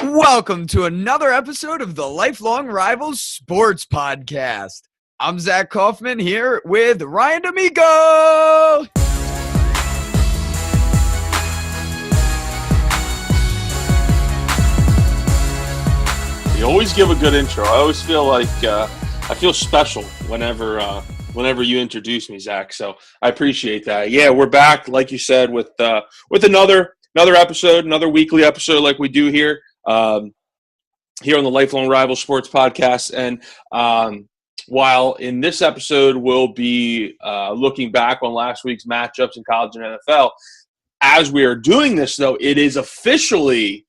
Welcome to another episode of the Lifelong Rivals Sports Podcast. I'm Zack Kaufman here with Ryan D'Amico. You always give a good intro. I always feel like I feel special whenever you introduce me, Zack. So I appreciate that. Yeah, we're back, like you said, with another episode, another weekly episode, like we do here on the Lifelong Rival Sports Podcast. And while in this episode we'll be looking back on last week's matchups in college and NFL, as we are doing this, though, it is officially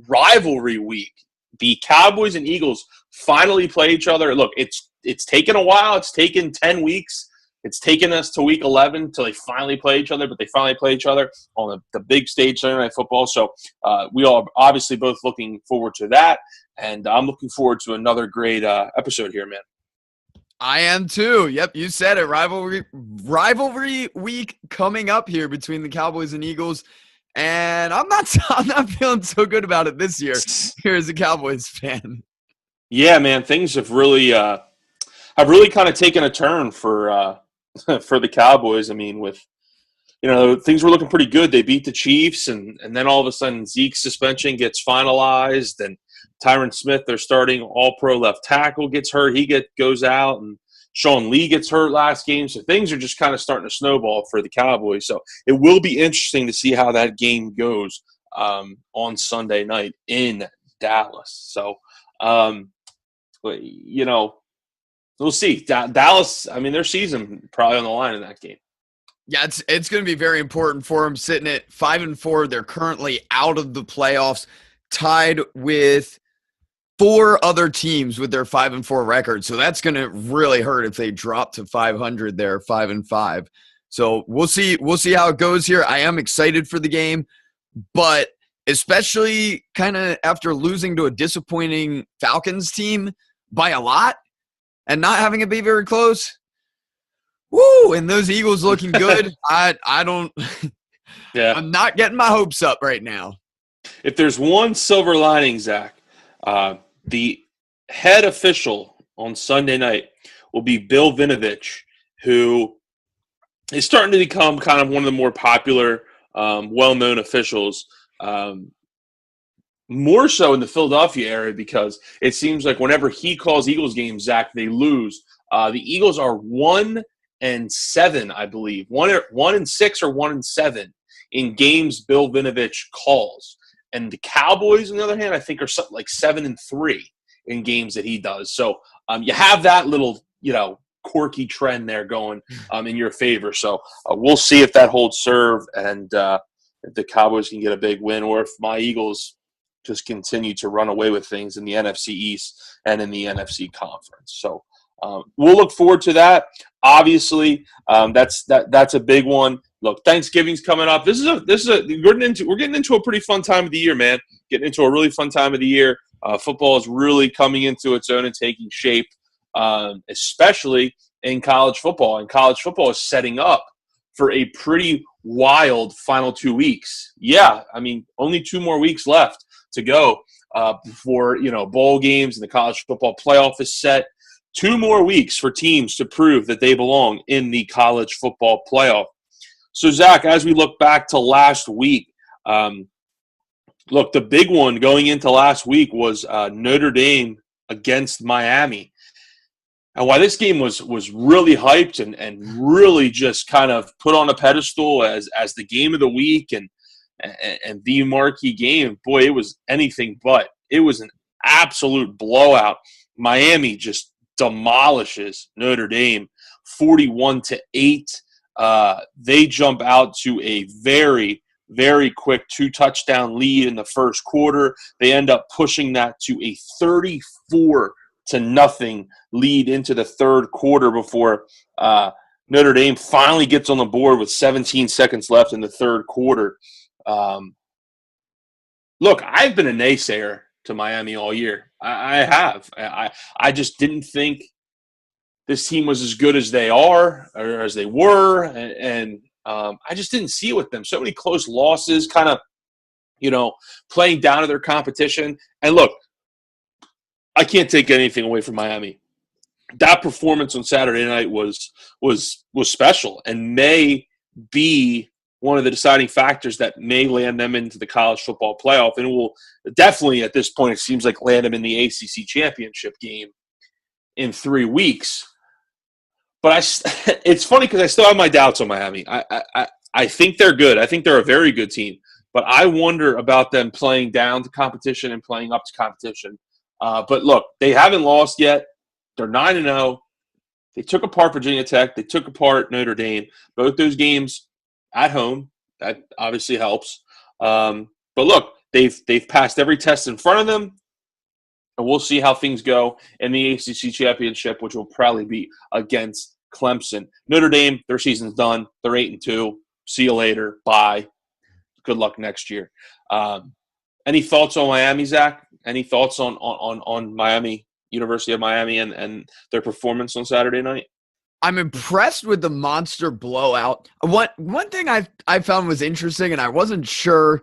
rivalry week. The Cowboys and Eagles finally play each other. Look, it's taken a while. It's taken 10 weeks. It's taken us to week 11 until they finally play each other, but they finally play each other on the big stage, Sunday Night Football. So we are obviously both looking forward to that, and I'm looking forward to another great episode here, man. I am too. Yep, you said it. Rivalry week coming up here between the Cowboys and Eagles. And I'm not feeling so good about it this year here as a Cowboys fan. Yeah, man, things have really kind of taken a turn for the Cowboys. I mean, with things were looking pretty good. They beat the Chiefs, and then all of a sudden Zeke's suspension gets finalized, and Tyron Smith, their starting All-Pro left tackle, gets hurt. He goes out, and Sean Lee gets hurt last game, so things are just kind of starting to snowball for the Cowboys. So it will be interesting to see how that game goes on Sunday night in Dallas. So, we'll see. Dallas, I mean, their season probably on the line in that game. Yeah, it's going to be very important for them. Sitting at 5-4, they're currently out of the playoffs, tied with 4 other teams with their 5-4 record. So that's going to really hurt if they drop to 500 there, 5-5. So we'll see how it goes here. I am excited for the game, but especially kind of after losing to a disappointing Falcons team by a lot and not having it be very close. Woo! And those Eagles looking good. I don't yeah. I'm not getting my hopes up right now. If there's one silver lining, Zack, the head official on Sunday night will be Bill Vinovich, who is starting to become kind of one of the more popular, well-known officials, more so in the Philadelphia area, because it seems like whenever he calls Eagles games, Zack, they lose. The Eagles are 1-7, I believe. 1-6 or 1-7 in games Bill Vinovich calls. And the Cowboys, on the other hand, I think are something like 7-3 in games that he does. So you have that little, quirky trend there going in your favor. So we'll see if that holds serve and if the Cowboys can get a big win, or if my Eagles just continue to run away with things in the NFC East and in the NFC Conference. So we'll look forward to that. Obviously, that's a big one. Look, Thanksgiving's coming up. We're getting into a pretty fun time of the year, man. Getting into a really fun time of the year. Football is really coming into its own and taking shape, especially in college football. And college football is setting up for a pretty wild final 2 weeks. Yeah, I mean, only 2 more weeks left to go before bowl games and the college football playoff is set. 2 more weeks for teams to prove that they belong in the college football playoff. So, Zack, as we look back to last week, the big one going into last week was Notre Dame against Miami. And why this game was really hyped and really just kind of put on a pedestal as the game of the week and the marquee game, boy, it was anything but. It was an absolute blowout. Miami just demolishes Notre Dame 41-8. They jump out to a very, very quick 2-touchdown lead in the first quarter. They end up pushing that to a 34-0 lead into the third quarter before Notre Dame finally gets on the board with 17 seconds left in the third quarter. Look, I've been a naysayer to Miami all year. I have. I just didn't think this team was as good as they are or as they were, and I just didn't see it with them. So many close losses, kind of playing down to their competition. And look, I can't take anything away from Miami. That performance on Saturday night was special and may be one of the deciding factors that may land them into the college football playoff, and will definitely, at this point, it seems like land them in the ACC championship game in 3 weeks. But it's funny because I still have my doubts on Miami. I think they're good. I think they're a very good team. But I wonder about them playing down to competition and playing up to competition. But look, they haven't lost yet. They're 9-0. They took apart Virginia Tech. They took apart Notre Dame. Both those games at home. That obviously helps. But look, they've passed every test in front of them. And we'll see how things go in the ACC championship, which will probably be against Clemson. Notre Dame, their season's done. They're 8-2. See you later. Bye. Good luck next year. Any thoughts on Miami, Zach? Any thoughts on Miami, University of Miami, and their performance on Saturday night? I'm impressed with the monster blowout. One thing I found was interesting, and I wasn't sure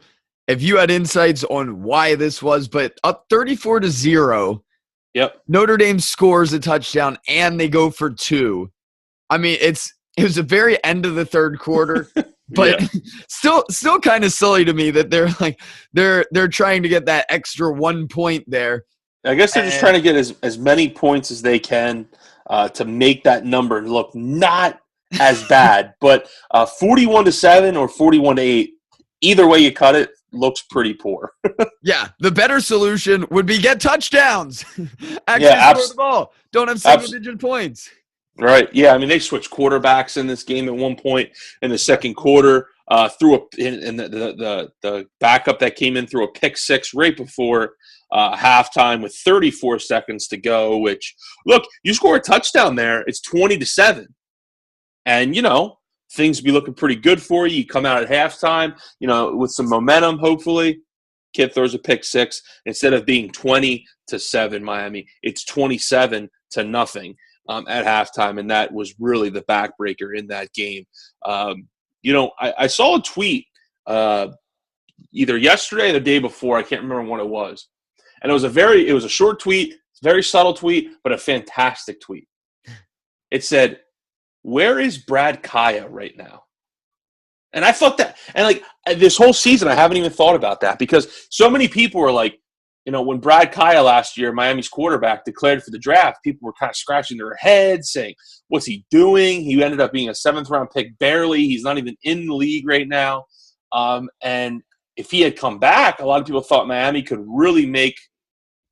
if you had insights on why this was, but up 34-0. Yep. Notre Dame scores a touchdown, and they go for 2. I mean, it was the very end of the third quarter, but Yeah. still kind of silly to me that they're trying to get that extra 1 point there. I guess they're just trying to get as many points as they can to make that number look not as bad. But 41-7 or 41-8, either way you cut it, looks pretty poor. Yeah, the better solution would be get touchdowns. Actually score the ball. Don't have single-digit points. Right. Yeah. I mean, they switched quarterbacks in this game at one point in the second quarter. The backup that came in threw a pick six right before halftime with 34 seconds to go. Which, look, you score a touchdown there, it's 20-7, and things be looking pretty good for you. You come out at halftime, with some momentum. Hopefully, kid throws a pick six instead of being 20-7. Miami, it's 27-0. At halftime, and that was really the backbreaker in that game. I saw a tweet either yesterday or the day before. I can't remember when it was, and it was a short tweet, very subtle tweet, but a fantastic tweet. It said, "Where is Brad Kaaya right now?" And I thought that, and this whole season, I haven't even thought about that because so many people were like, when Brad Kaaya last year, Miami's quarterback, declared for the draft, people were kind of scratching their heads saying, what's he doing? He ended up being a 7th-round pick barely. He's not even in the league right now. And if he had come back, a lot of people thought Miami could really make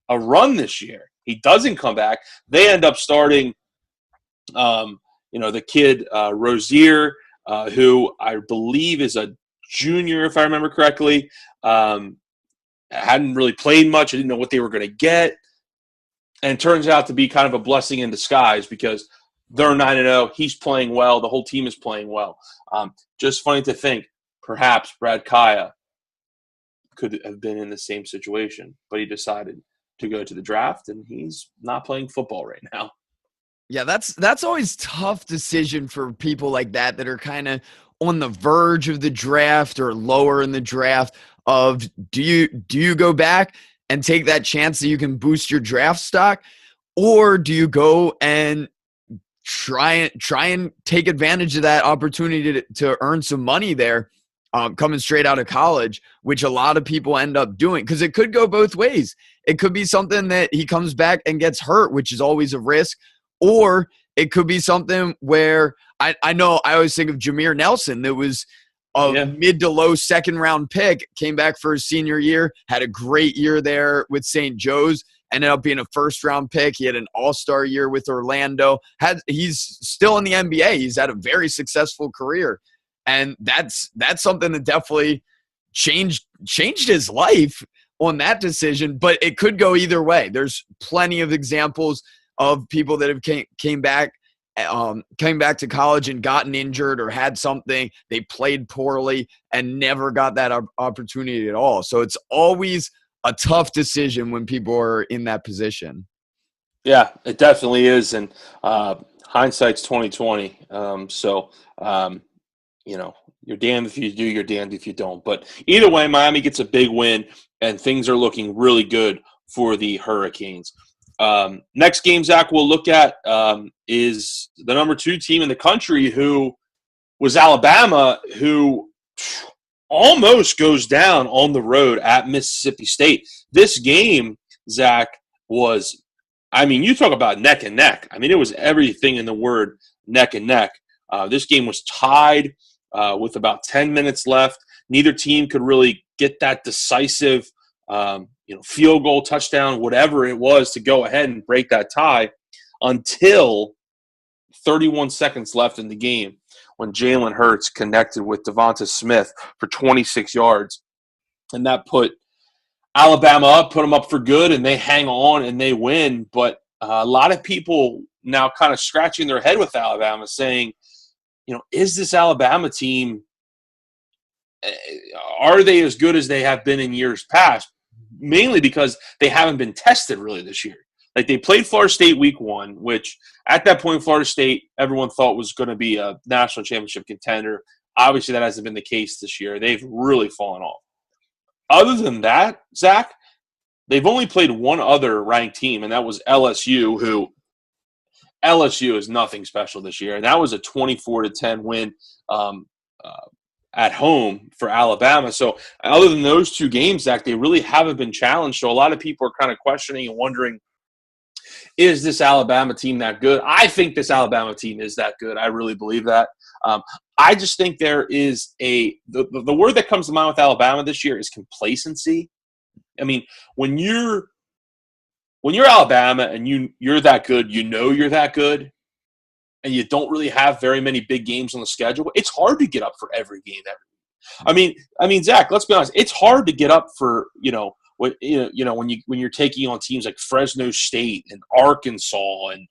a run this year. He doesn't come back. They end up starting, the kid Rozier, who I believe is a junior, if I remember correctly. Hadn't really played much. I didn't know what they were going to get. And it turns out to be kind of a blessing in disguise because they're 9-0. He's playing well. The whole team is playing well. Just funny to think, perhaps Brad Kaaya could have been in the same situation, but he decided to go to the draft, and he's not playing football right now. Yeah, that's always tough decision for people like that are kind of on the verge of the draft or lower in the draft of do you go back and take that chance that you can boost your draft stock, or do you go and try and take advantage of that opportunity to earn some money there coming straight out of college, which a lot of people end up doing because it could go both ways. It could be something that he comes back and gets hurt, which is always a risk, or it could be something where I know I always think of Jameer Nelson. That was a mid to low 2nd-round pick, came back for his senior year, had a great year there with St. Joe's, ended up being a 1st-round pick. He had an all-star year with Orlando. He's still in the NBA. He's had a very successful career. And that's something that definitely changed his life on that decision, but it could go either way. There's plenty of examples of people that have came back to college and gotten injured or had something, they played poorly and never got that opportunity at all. So it's always a tough decision when people are in that position. Yeah, it definitely is. And hindsight's 2020. You're damned if you do, you're damned if you don't. But either way, Miami gets a big win, and things are looking really good for the Hurricanes. Next game, Zach, we'll look at is the number 2 team in the country, who was Alabama, who almost goes down on the road at Mississippi State. This game, Zach, was, I mean, you talk about neck and neck. I mean, it was everything in the word neck and neck. This game was tied with about 10 minutes left. Neither team could really get that decisive field goal, touchdown, whatever it was, to go ahead and break that tie until 31 seconds left in the game, when Jalen Hurts connected with Devonta Smith for 26 yards. And that put Alabama up, put them up for good, and they hang on and they win. But a lot of people now kind of scratching their head with Alabama, saying, is this Alabama team, are they as good as they have been in years past? Mainly because they haven't been tested really this year. Like, they played Florida State week 1, which at that point, Florida State, everyone thought was going to be a national championship contender. Obviously, that hasn't been the case this year. They've really fallen off. Other than that, Zach, they've only played one other ranked team, and that was LSU, who LSU is nothing special this year. And that was a 24-10 win at home for Alabama. So other than those 2 games, Zach, they really haven't been challenged. So a lot of people are kind of questioning and wondering, is this Alabama team that good? I think this Alabama team is that good. I really believe that. I just think there is the word that comes to mind with Alabama this year is complacency. I mean, when you're Alabama and you're that good, you're that good, and you don't really have very many big games on the schedule, it's hard to get up for every game every week. I mean, Zach, let's be honest, it's hard to get up for when you're taking on teams like Fresno State and Arkansas and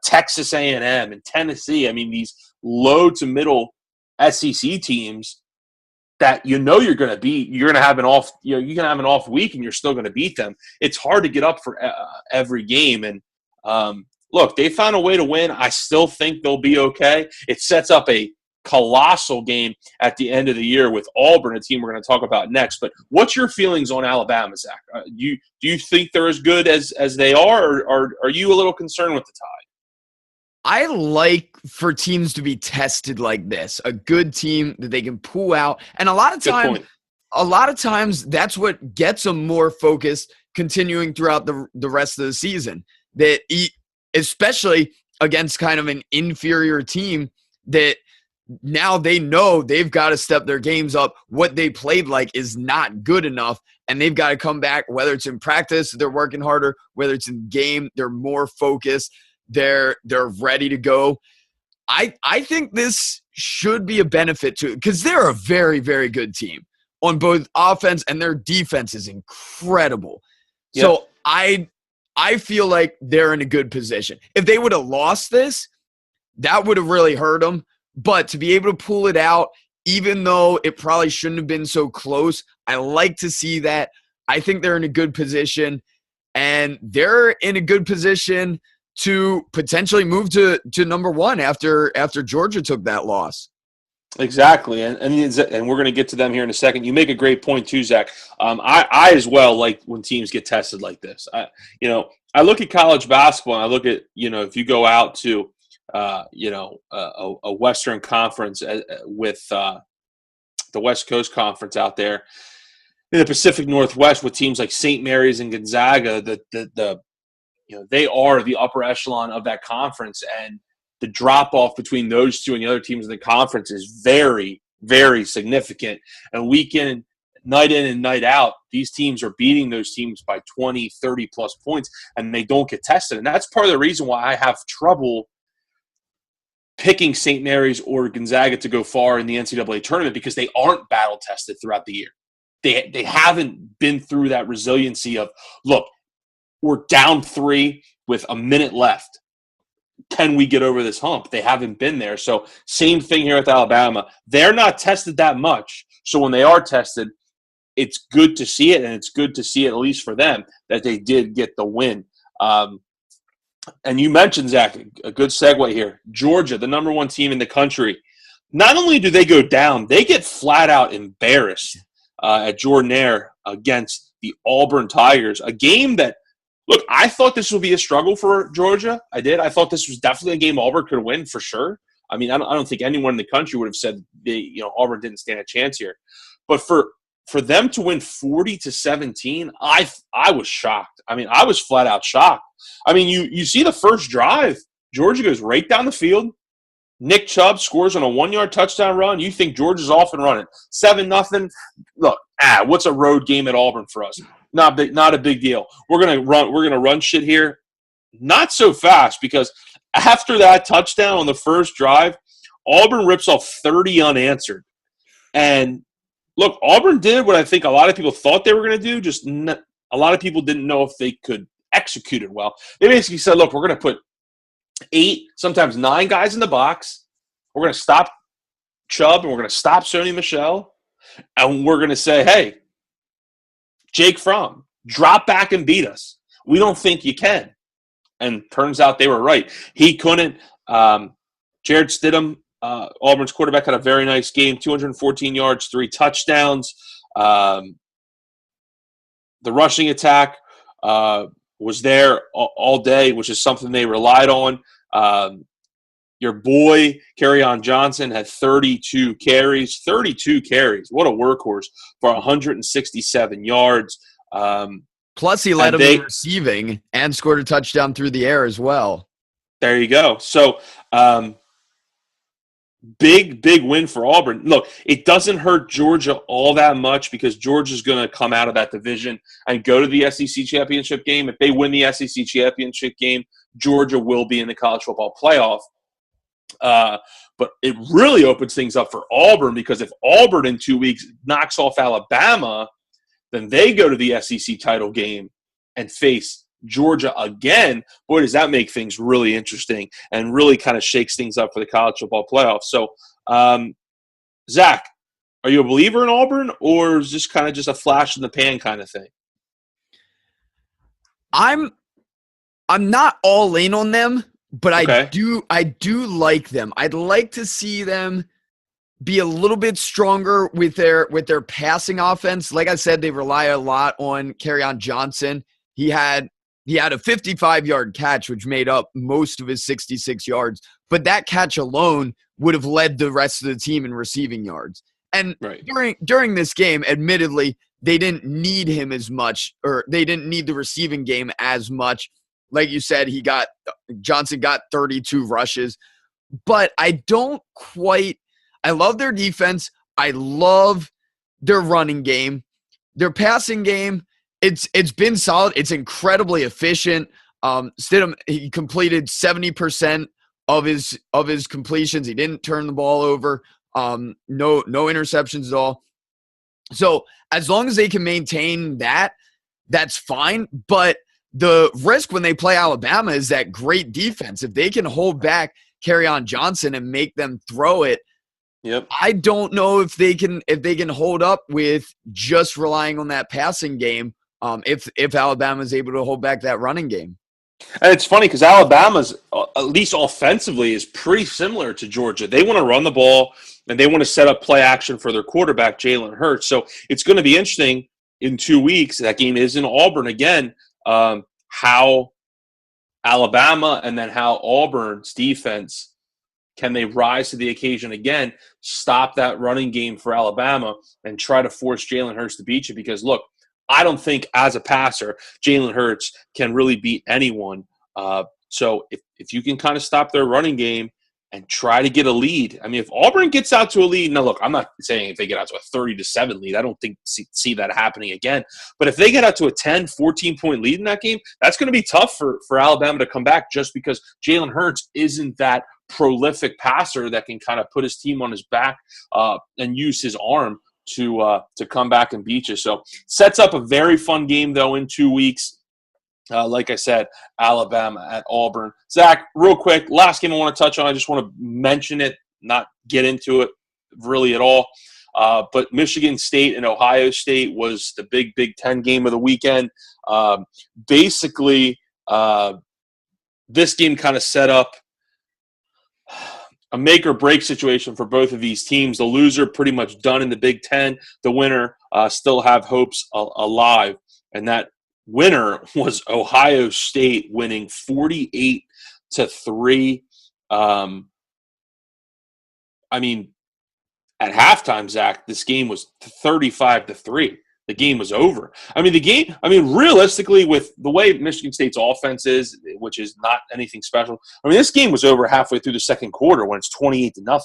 Texas A&M and Tennessee. I mean, these low to middle SEC teams that you're going to beat. You're going to have an off. You can have an off week and you're still going to beat them. It's hard to get up for every game. And look, they found a way to win. I still think they'll be okay. It sets up a colossal game at the end of the year with Auburn, a team we're going to talk about next. But what's your feelings on Alabama, Zach? Do you think they're as good as they are, or are you a little concerned with the Tide? I like for teams to be tested like this, a good team that they can pull out. And a lot of times that's what gets them more focused continuing throughout the rest of the season. That especially against kind of an inferior team that now they know they've got to step their games up. What they played like is not good enough, and they've got to come back, whether it's in practice, they're working harder, whether it's in game, they're more focused, they're ready to go. I think this should be a benefit to, because they're a very, very good team on both offense, and their defense is incredible. Yep. So I feel like they're in a good position. If they would have lost this, that would have really hurt them. But to be able to pull it out, even though it probably shouldn't have been so close, I like to see that. I think they're in a good position, and they're in a good position to potentially move to number 1 after Georgia took that loss. Exactly, and we're going to get to them here in a second. You make a great point too, Zach. I as well like when teams get tested like this. I look at college basketball, and I look at, if you go out to a Western Conference with the West Coast Conference out there in the Pacific Northwest with teams like St. Mary's and Gonzaga, they are the upper echelon of that conference, and the drop off between those two and the other teams in the conference is very, very significant. And night in and night out, these teams are beating those teams by 20, 30 plus points, and they don't get tested. And that's part of the reason why I have trouble picking St. Mary's or Gonzaga to go far in the NCAA tournament, because they aren't battle tested throughout the year. They haven't been through that resiliency of, look, we're down 3 with a minute left. Can we get over this hump? They haven't been there. So same thing here with Alabama. They're not tested that much. So when they are tested, it's good to see it, and it's good to see it, at least for them, that they did get the win. And you mentioned, Zach, a good segue here. Georgia, the number 1 team in the country, not only do they go down, they get flat out embarrassed at Jordan-Hare against the Auburn Tigers. A game that, look, I thought this would be a struggle for Georgia. I did. I thought this was definitely a game Auburn could win for sure. I mean, I don't think anyone in the country would have said Auburn didn't stand a chance here. But for them to win 40-17, I was shocked. I mean, I was flat out shocked. I mean, you see the first drive, Georgia goes right down the field. Nick Chubb scores on a 1-yard touchdown run. You think Georgia's off and running 7-0. Look, what's a road game at Auburn for us? Not a big deal. We're gonna run shit here. Not so fast, because after that touchdown on the first drive, Auburn rips off 30 unanswered. And look, Auburn did what I think a lot of people thought they were going to do. Just a lot of people didn't know if they could execute it well. They basically said, look, we're going to put 8, sometimes 9 guys in the box. We're going to stop Chubb, and we're going to stop Sony Michel. And we're going to say, hey, Jake Fromm, drop back and beat us. We don't think you can. And turns out they were right. He couldn't. Jared Stidham, Auburn's quarterback, had a very nice game, 214 yards, 3 touchdowns. The rushing attack was there all day, which is something they relied on. Your boy, Kerryon Johnson, had 32 carries. 32 carries. What a workhorse for 167 yards. Plus, he led them in receiving and scored a touchdown through the air as well. There you go. So, big win for Auburn. Look, it doesn't hurt Georgia all that much, because Georgia's going to come out of that division and go to the SEC championship game. If they win the SEC championship game, Georgia will be in the college football playoff. But it really opens things up for Auburn, because if Auburn in 2 weeks knocks off Alabama, then they go to the SEC title game and face Georgia again. Boy, does that make things really interesting and really kind of shakes things up for the college football playoff. So, Zach, are you a believer in Auburn, or is this kind of just a flash in the pan kind of thing? I'm not all in on them, but okay. I do like them. I'd like to see them be a little bit stronger with their passing offense. Like I said, they rely a lot on Kerryon Johnson. He had a 55-yard catch, which made up most of his 66 yards. But that catch alone would have led the rest of the team in receiving yards. And right. during this game, admittedly, they didn't need him as much, or they didn't need the receiving game as much. Like you said, Johnson got 32 rushes. But I love their defense. I love their running game. Their passing game, it's been solid. It's incredibly efficient. Stidham, he completed 70% of his completions. He didn't turn the ball over. No interceptions at all. So as long as they can maintain that, that's fine. But the risk when they play Alabama is that great defense. If they can hold back Kerryon Johnson and make them throw it, yep. I don't know if they can hold up with just relying on that passing game. If Alabama is able to hold back that running game. And it's funny because Alabama's, at least offensively, is pretty similar to Georgia. They want to run the ball, and they want to set up play action for their quarterback, Jalen Hurts. So it's going to be interesting in 2 weeks. That game is in Auburn again, how Alabama and then how Auburn's defense, can they rise to the occasion again, stop that running game for Alabama, and try to force Jalen Hurts to beat you? Because, look, I don't think as a passer, Jalen Hurts can really beat anyone. So if you can kind of stop their running game and try to get a lead. I mean, if Auburn gets out to a lead, now look, I'm not saying if they get out to a 30-7 lead, I don't think see that happening again. But if they get out to a 10, 14-point lead in that game, that's going to be tough for Alabama to come back, just because Jalen Hurts isn't that prolific passer that can kind of put his team on his back and use his arm to come back and beat you. So sets up a very fun game, though, in 2 weeks. Like I said, Alabama at Auburn. Zach, real quick, last game I want to touch on. I just want to mention it, not get into it really at all. But Michigan State and Ohio State was the big Big Ten game of the weekend. Basically, this game kind of set up a make or break situation for both of these teams. The loser pretty much done in the Big Ten. The winner still have hopes alive. And that winner was Ohio State, winning 48-3. I mean, at halftime, Zach, this game was 35-3. The game was over. Realistically, with the way Michigan State's offense is, which is not anything special, this game was over halfway through the second quarter when it's 28-0.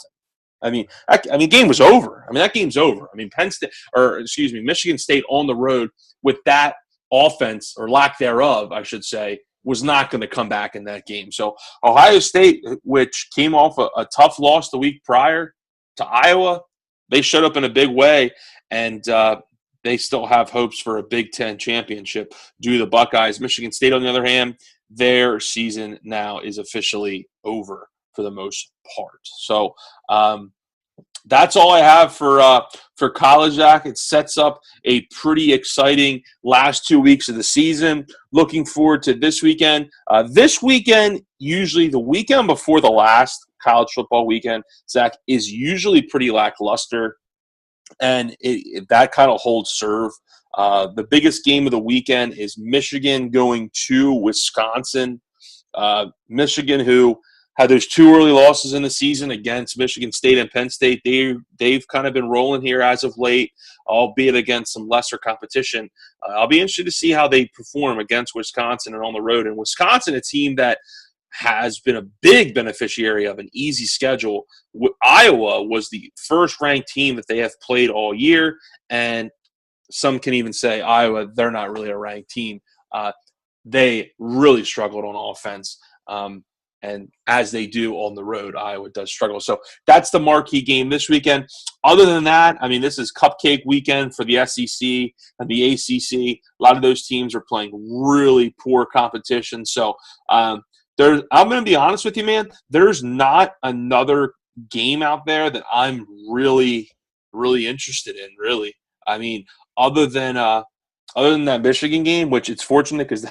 Game was over. That game's over. Michigan State on the road with that offense, or lack thereof, I should say, was not going to come back in that game. So Ohio State, which came off a tough loss the week prior to Iowa, they showed up in a big way, and they still have hopes for a Big Ten championship due to the Buckeyes. Michigan State, on the other hand, their season now is officially over for the most part. So that's all I have for college, Zack. It sets up a pretty exciting last 2 weeks of the season. Looking forward to this weekend. This weekend, usually the weekend before the last college football weekend, Zack, is usually pretty lackluster, and that kind of holds serve. The biggest game of the weekend is Michigan going to Wisconsin. Michigan, who had those 2 early losses in the season against Michigan State and Penn State, they've kind of been rolling here as of late, albeit against some lesser competition. I'll be interested to see how they perform against Wisconsin and on the road. And Wisconsin, a team that has been a big beneficiary of an easy schedule. Iowa was the first-ranked team that they have played all year, and some can even say Iowa, they're not really a ranked team. They really struggled on offense, and as they do on the road, Iowa does struggle. So that's the marquee game this weekend. Other than that, this is cupcake weekend for the SEC and the ACC. A lot of those teams are playing really poor competition. So I'm going to be honest with you, man. There's not another game out there that I'm really, really interested in, really. Other than that Michigan game, which it's fortunate because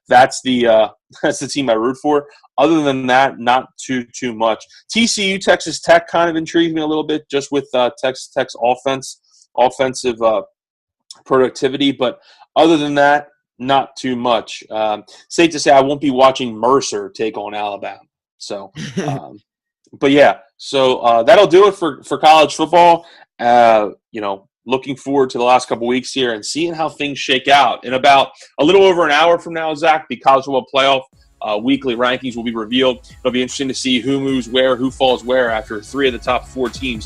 that's the team I root for. Other than that, not too much. TCU, Texas Tech kind of intrigued me a little bit, just with Texas Tech's offensive productivity. But other than that, not too much. Safe to say I won't be watching Mercer take on Alabama. So, but yeah. So that'll do it for college football. Looking forward to the last couple weeks here and seeing how things shake out. In about a little over an hour from now, Zach, the college football playoff weekly rankings will be revealed. It'll be interesting to see who moves where, who falls where after 3 of the top 4 teams,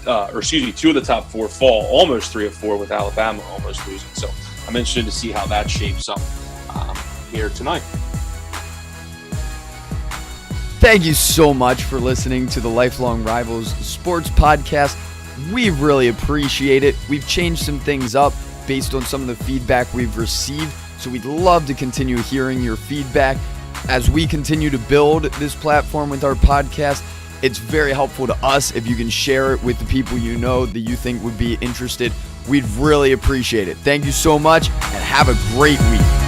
2 of the top 4 fall, almost 3 of 4 with Alabama almost losing. So I'm interested to see how that shapes up here tonight. Thank you so much for listening to the Lifelong Rivals Sports Podcast. We really appreciate it. We've changed some things up based on some of the feedback we've received, so we'd love to continue hearing your feedback. As we continue to build this platform with our podcast, it's very helpful to us if you can share it with the people you know that you think would be interested. We'd really appreciate it. Thank you so much, and have a great week.